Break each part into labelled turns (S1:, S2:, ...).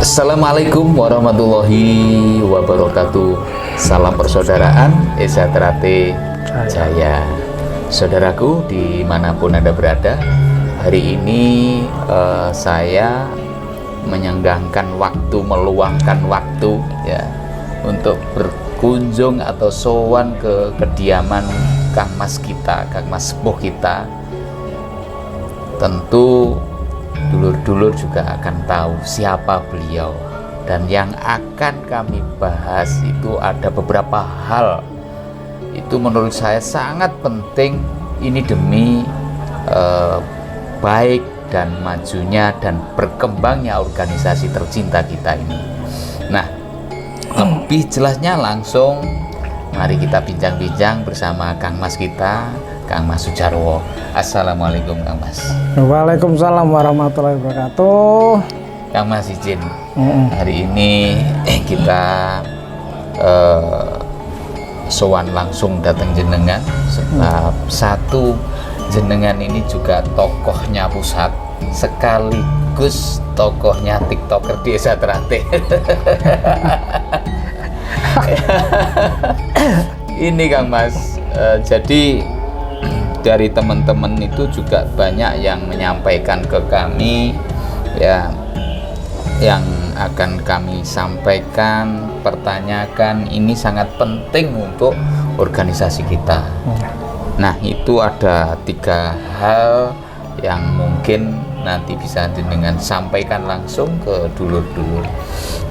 S1: Assalamualaikum warahmatullahi wabarakatuh. Salam persaudaraan Esa Trate Jaya. Saudaraku dimanapun Anda berada, hari ini saya menyenggangkan waktu, meluangkan waktu ya untuk berkunjung atau sowan ke kediaman Kang Mas kita, Kang Mas sepuh kita. Tentu dulur-dulur juga akan tahu siapa beliau, dan yang akan kami bahas itu ada beberapa hal itu menurut saya sangat penting ini demi baik dan majunya dan berkembangnya organisasi tercinta kita ini. Nah, lebih jelasnya langsung mari kita bincang-bincang bersama Kang Mas kita, Kang Mas Sujarwo. Assalamualaikum Kang Mas.
S2: Waalaikumsalam warahmatullahi wabarakatuh.
S1: Kang Mas izin hari ini kita sowan langsung datang jenengan sebab satu jenengan ini juga tokohnya pusat sekaligus tokohnya TikToker di Esa Trate. Ini Kang Mas, jadi dari teman-teman itu juga banyak yang menyampaikan ke kami ya, yang akan kami sampaikan, pertanyakan, ini sangat penting untuk organisasi kita. Nah, itu ada 3 hal yang mungkin nanti bisa dengan sampaikan langsung ke dulur-dulur.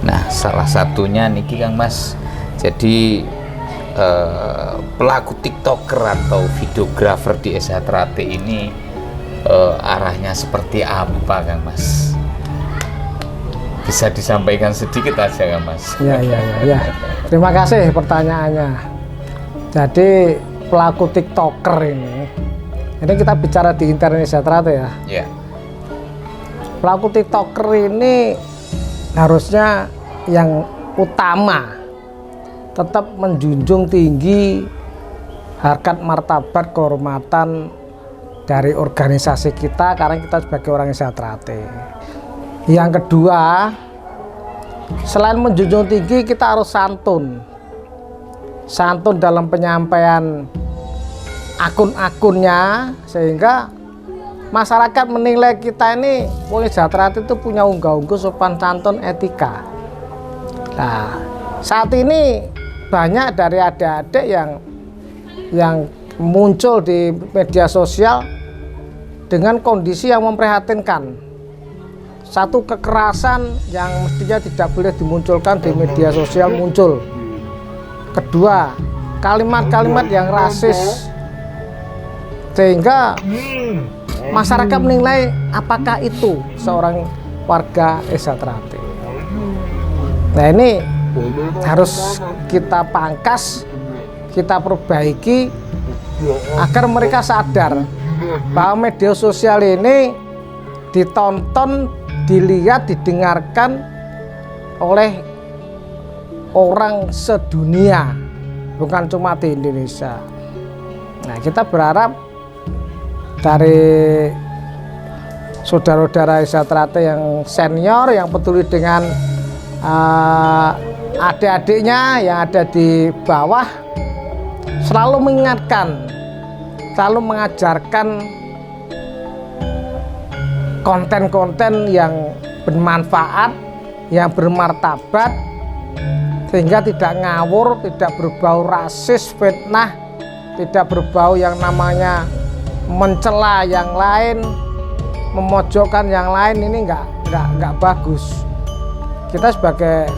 S1: Nah, salah satunya niki Kang Mas, jadi pelaku TikToker atau videografer di Esa Trate ini arahnya seperti apa Kang Mas? Bisa disampaikan sedikit aja Kang Mas?
S2: Ya. Terima kasih pertanyaannya. Jadi pelaku TikToker ini kita bicara di internet Esa Trate ya.
S1: Ya.
S2: Pelaku TikToker ini harusnya yang utama tetap menjunjung tinggi harkat martabat kehormatan dari organisasi kita karena kita sebagai orang Esa Trate. Yang kedua, selain menjunjung tinggi, kita harus santun dalam penyampaian akun-akunnya sehingga masyarakat menilai kita ini Esa Trate itu punya unggah-ungguh sopan santun etika. Nah, saat ini banyak dari adik-adik yang muncul di media sosial dengan kondisi yang memprihatinkan. Satu, kekerasan yang mestinya tidak boleh dimunculkan di media sosial muncul. Kedua, kalimat-kalimat yang rasis sehingga masyarakat menilai apakah itu seorang warga Esa Trate. Nah, ini harus kita pangkas, kita perbaiki agar mereka sadar bahwa media sosial ini ditonton, dilihat, didengarkan oleh orang sedunia, bukan cuma di Indonesia. Nah, kita berharap dari saudara-saudara Esa Trate yang senior, yang peduli dengan adik-adiknya yang ada di bawah, selalu mengingatkan, selalu mengajarkan konten-konten yang bermanfaat, yang bermartabat, sehingga tidak ngawur, tidak berbau rasis, fitnah, tidak berbau yang namanya mencela yang lain, memojokkan yang lain. Ini nggak bagus. Kita sebagai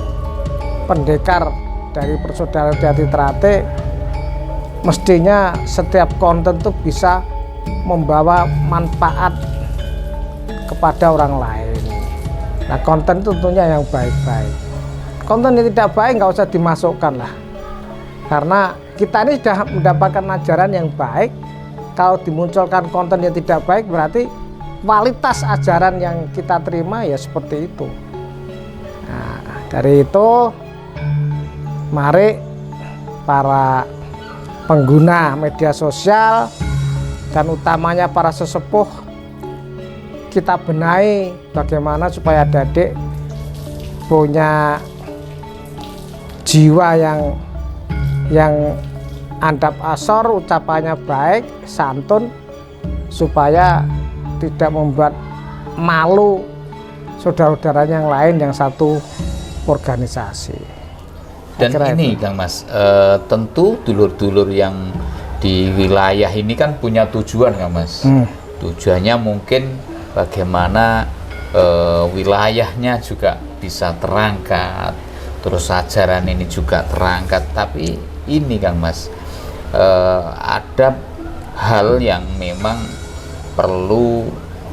S2: pendekar dari persaudaraan di Trate mestinya setiap konten tuh bisa membawa manfaat kepada orang lain. Nah, konten itu tentunya yang baik-baik. Konten yang tidak baik nggak usah dimasukkan lah, karena kita ini sudah mendapatkan ajaran yang baik. Kalau dimunculkan konten yang tidak baik, berarti kualitas ajaran yang kita terima ya seperti itu. Nah, dari itu mari para pengguna media sosial dan utamanya para sesepuh, kita benahi bagaimana supaya adik-adik punya jiwa yang andap asor, ucapannya baik, santun, supaya tidak membuat malu saudara-saudara yang lain yang satu organisasi.
S1: Dan ini Kang Mas, tentu dulur-dulur yang di wilayah ini kan punya tujuan Kang Mas. Tujuannya mungkin bagaimana wilayahnya juga bisa terangkat, terus ajaran ini juga terangkat. Tapi ini Kang Mas, ada hal yang memang perlu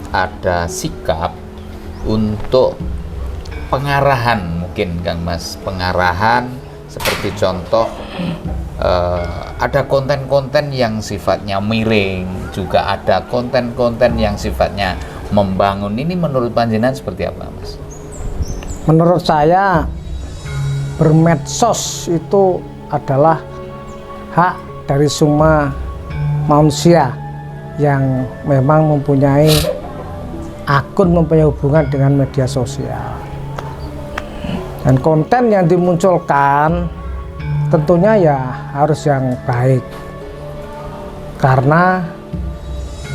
S1: ada sikap untuk pengarahan mungkin Kang Mas, pengarahan seperti contoh ada konten-konten yang sifatnya miring, juga ada konten-konten yang sifatnya membangun. Ini menurut panjenengan seperti apa Mas?
S2: Menurut saya bermedsos itu adalah hak dari semua manusia yang memang mempunyai akun, mempunyai hubungan dengan media sosial. Dan konten yang dimunculkan tentunya ya harus yang baik, karena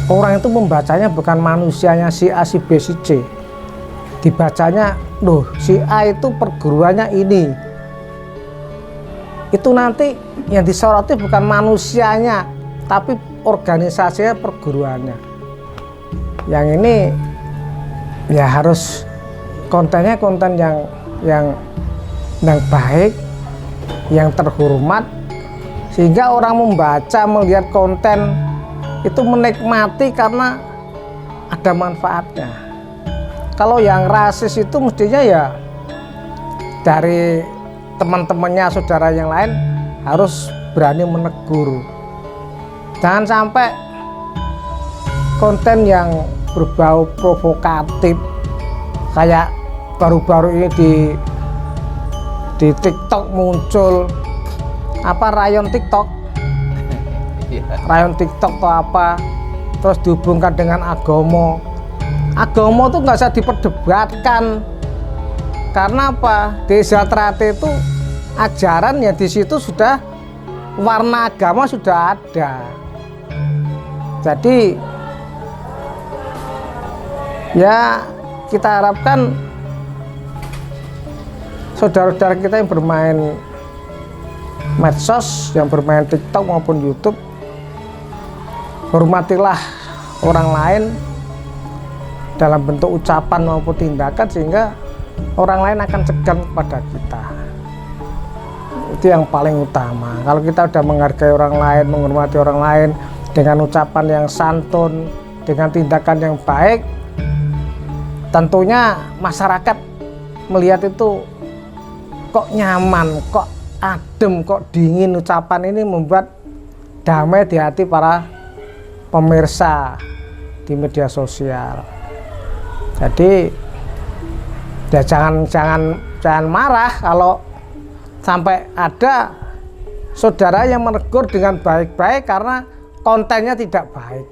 S2: orang itu membacanya bukan manusianya si A, si B, si C. Dibacanya, loh si A itu perguruannya ini. Itu nanti yang disoroti bukan manusianya, tapi organisasinya, perguruannya. Yang ini ya harus kontennya konten yang baik, yang terhormat, sehingga orang membaca, melihat konten itu menikmati karena ada manfaatnya. Kalau yang rasis itu mestinya ya dari teman-temannya, saudara yang lain harus berani menegur. Jangan sampai konten yang berbau provokatif kayak baru-baru ini di TikTok muncul apa, rayon TikTok, rayon TikTok atau apa, terus dihubungkan dengan agama. Agama tuh nggak usah diperdebatkan, karena apa? Di Zatrate itu ajaran ya, di situ sudah warna agama sudah ada. Jadi ya kita harapkan saudara-saudara kita yang bermain medsos, yang bermain TikTok maupun YouTube, hormatilah orang lain dalam bentuk ucapan maupun tindakan, sehingga orang lain akan segan kepada kita. Itu yang paling utama. Kalau kita sudah menghargai orang lain, menghormati orang lain dengan ucapan yang santun, dengan tindakan yang baik, tentunya masyarakat melihat itu kok nyaman, kok adem, kok dingin. Ucapan ini membuat damai di hati para pemirsa di media sosial. Jadi ya jangan marah kalau sampai ada saudara yang menegur dengan baik-baik karena kontennya tidak baik.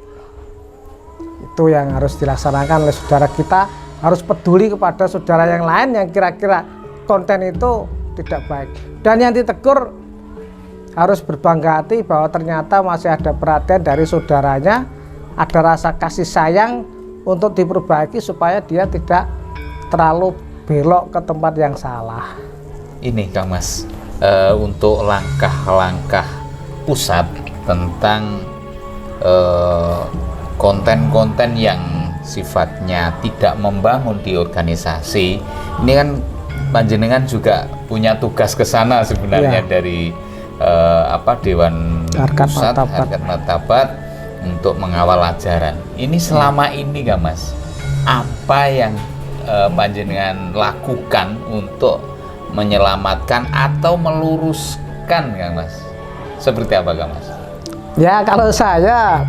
S2: Itu yang harus dilaksanakan oleh saudara kita, harus peduli kepada saudara yang lain yang kira-kira konten itu tidak baik. Dan yang ditegur harus berbangga hati bahwa ternyata masih ada perhatian dari saudaranya, ada rasa kasih sayang untuk diperbaiki supaya dia tidak terlalu belok ke tempat yang salah.
S1: Ini Kang Mas, untuk langkah-langkah pusat tentang konten-konten yang sifatnya tidak membangun di organisasi, ini kan panjenengan juga punya tugas ke sana sebenarnya, dari Dewan pusat harkat martabat untuk mengawal ajaran. Ini selama ini Kang Mas, apa yang panjenengan lakukan untuk menyelamatkan atau meluruskan Kang Mas? Seperti apa Kang Mas?
S2: Ya, kalau saya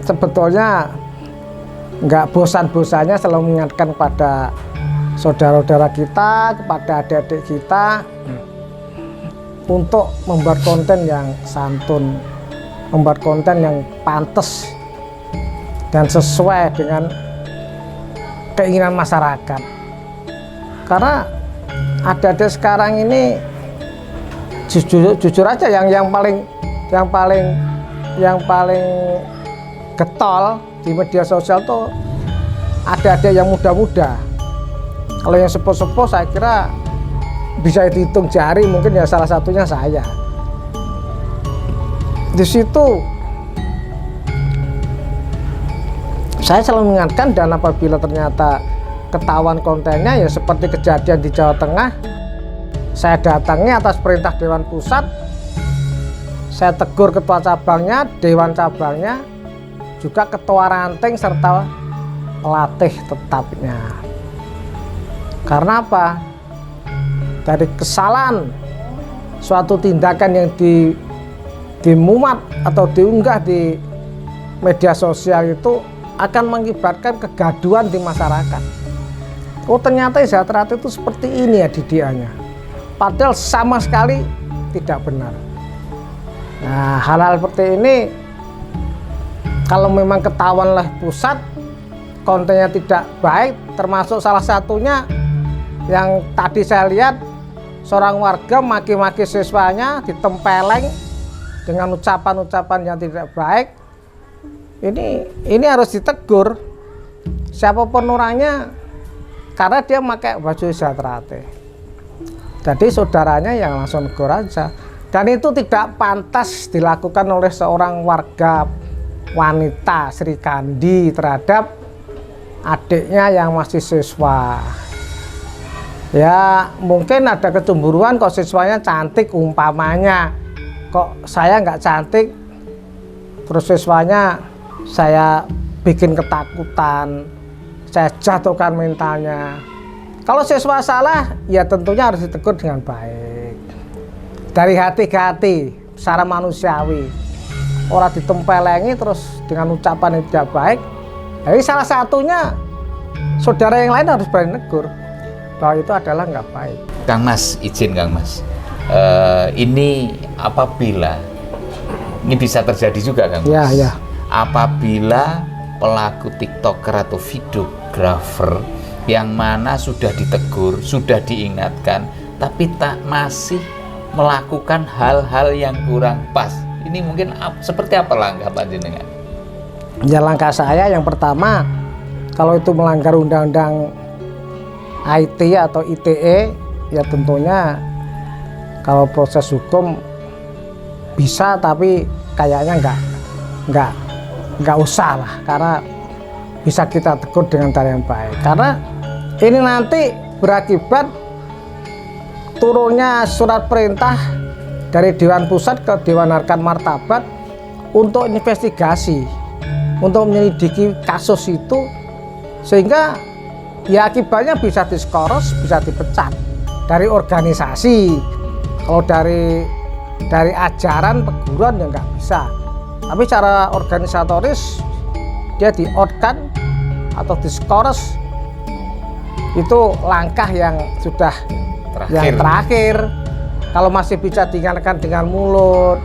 S2: sebetulnya nggak bosan-bosannya selalu mengingatkan kepada saudara-saudara kita, kepada adik-adik kita untuk membuat konten yang santun, membuat konten yang pantas dan sesuai dengan keinginan masyarakat. Karena adik-adik sekarang ini jujur aja yang paling getol di media sosial tuh ada yang muda-muda. Kalau yang sepuh-sepuh saya kira bisa dihitung jari, mungkin ya salah satunya saya. Di situ saya selalu mengingatkan, dan apabila ternyata ketahuan kontennya ya seperti kejadian di Jawa Tengah, saya datangi atas perintah Dewan Pusat, saya tegur ketua cabangnya, dewan cabangnya, juga ketua ranting serta pelatih tetapnya. Karena apa? Dari kesalahan suatu tindakan yang dimuat atau diunggah di media sosial itu akan mengakibatkan kegaduhan di masyarakat. Oh, ternyata Zatraat itu seperti ini ya didikannya. Padahal sama sekali tidak benar. Nah, hal-hal seperti ini kalau memang ketahuan oleh pusat kontennya tidak baik, termasuk salah satunya yang tadi saya lihat seorang warga maki-maki siswanya, ditempeleng dengan ucapan-ucapan yang tidak baik. Ini harus ditegur siapapun orangnya, karena dia pakai baju Zatraat. Jadi saudaranya yang langsung negur aja. Dan itu tidak pantas dilakukan oleh seorang warga wanita Sri Kandi terhadap adiknya yang masih siswa. Ya mungkin ada kecemburuan, kok siswanya cantik umpamanya, kok saya nggak cantik, terus siswanya saya bikin ketakutan, saya jatuhkan mentalnya. Kalau siswa salah ya tentunya harus ditegur dengan baik, dari hati ke hati, secara manusiawi. Orang ditempelengi terus dengan ucapan yang tidak baik. Jadi salah satunya saudara yang lain harus berani negur bahwa itu adalah nggak baik.
S1: Kang Mas, izin Kang Mas, ini apabila ini bisa terjadi juga Kang Mas,
S2: ya.
S1: Apabila pelaku TikToker atau videografer yang mana sudah ditegur, sudah diingatkan, tapi masih melakukan hal-hal yang kurang pas, ini mungkin seperti apa langkah panjenengan?
S2: Ya, langkah saya yang pertama, kalau itu melanggar undang-undang IT atau ITE, ya tentunya kalau proses hukum bisa, tapi kayaknya nggak usah lah, karena bisa kita tegur dengan cara yang baik. Karena ini nanti berakibat turunnya surat perintah dari Dewan Pusat ke Dewan Harkat Martabat untuk investigasi, untuk menyelidiki kasus itu, sehingga ya akibatnya bisa diskoros, bisa dipecat dari organisasi. Kalau dari ajaran peguruan ya nggak bisa, tapi secara organisatoris dia di-out-kan atau diskoros. Itu langkah yang sudah terakhir. Kalau masih bisa diingatkan dengan mulut,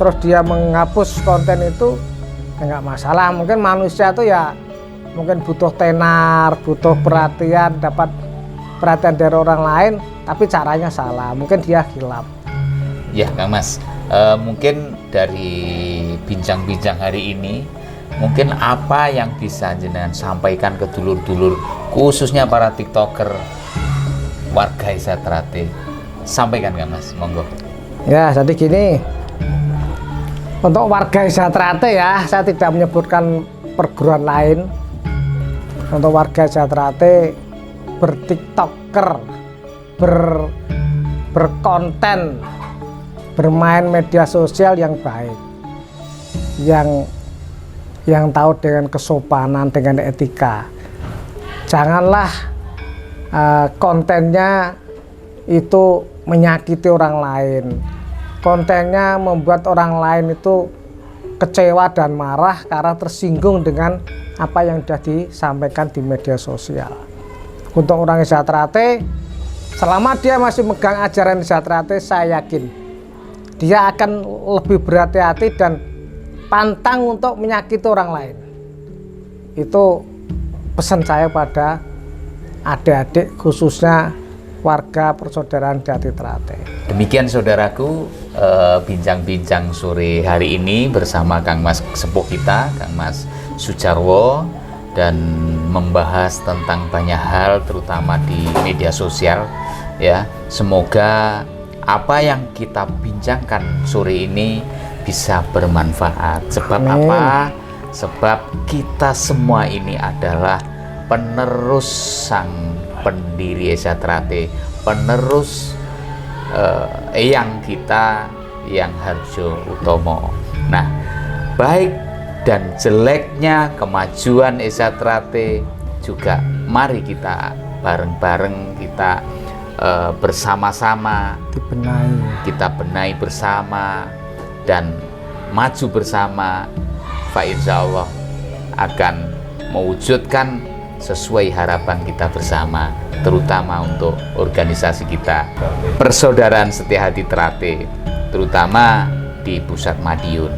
S2: terus dia menghapus konten itu ya nggak masalah. Mungkin manusia itu ya mungkin butuh tenar, butuh perhatian, dapat perhatian dari orang lain, tapi caranya salah, mungkin dia hilaf.
S1: Ya Kang Mas, mungkin dari bincang-bincang hari ini, mungkin apa yang bisa jenengan sampaikan ke dulur-dulur, khususnya para TikToker warga Zatraat, sampaikan Kang Mas, monggo.
S2: Ya, jadi gini, untuk warga Zatraat ya, saya tidak menyebutkan perguruan lain. Untuk warga Zatraat bertiktoker, berkonten, bermain media sosial yang baik, yang tahu dengan kesopanan, dengan etika. Janganlah kontennya itu menyakiti orang lain, kontennya membuat orang lain itu kecewa dan marah karena tersinggung dengan apa yang sudah disampaikan di media sosial. Untuk orang Desa Trate, selama dia masih megang ajaran Desa Trate, saya yakin dia akan lebih berhati-hati dan pantang untuk menyakiti orang lain. Itu pesan saya pada adik-adik, khususnya warga persaudaraan Jati Trate.
S1: Demikian saudaraku, bincang-bincang sore hari ini bersama Kang Mas sepuh kita, Kang Mas Sujarwo, dan membahas tentang banyak hal terutama di media sosial ya. Semoga apa yang kita bincangkan sore ini bisa bermanfaat. Sebab
S2: Amin.
S1: apa? Sebab kita semua ini adalah penerus sang pendiri Desa Trate, penerus eyang kita yang Harjo Utomo. Nah, baik dan jeleknya kemajuan Desa Trate juga mari kita bareng-bareng kita bersama-sama kita benahi bersama dan maju bersama. Fa insya Allah akan mewujudkan sesuai harapan kita bersama, terutama untuk organisasi kita Persaudaraan Setia Hati Trate, terutama di Pusat Madiun.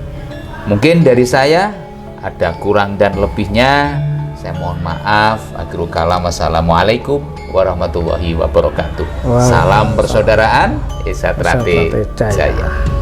S1: Mungkin dari saya ada kurang dan lebihnya, saya mohon maaf. Akhirul kalam, wassalamualaikum warahmatullahi wabarakatuh. Salam persaudaraan Desa Trate Jaya.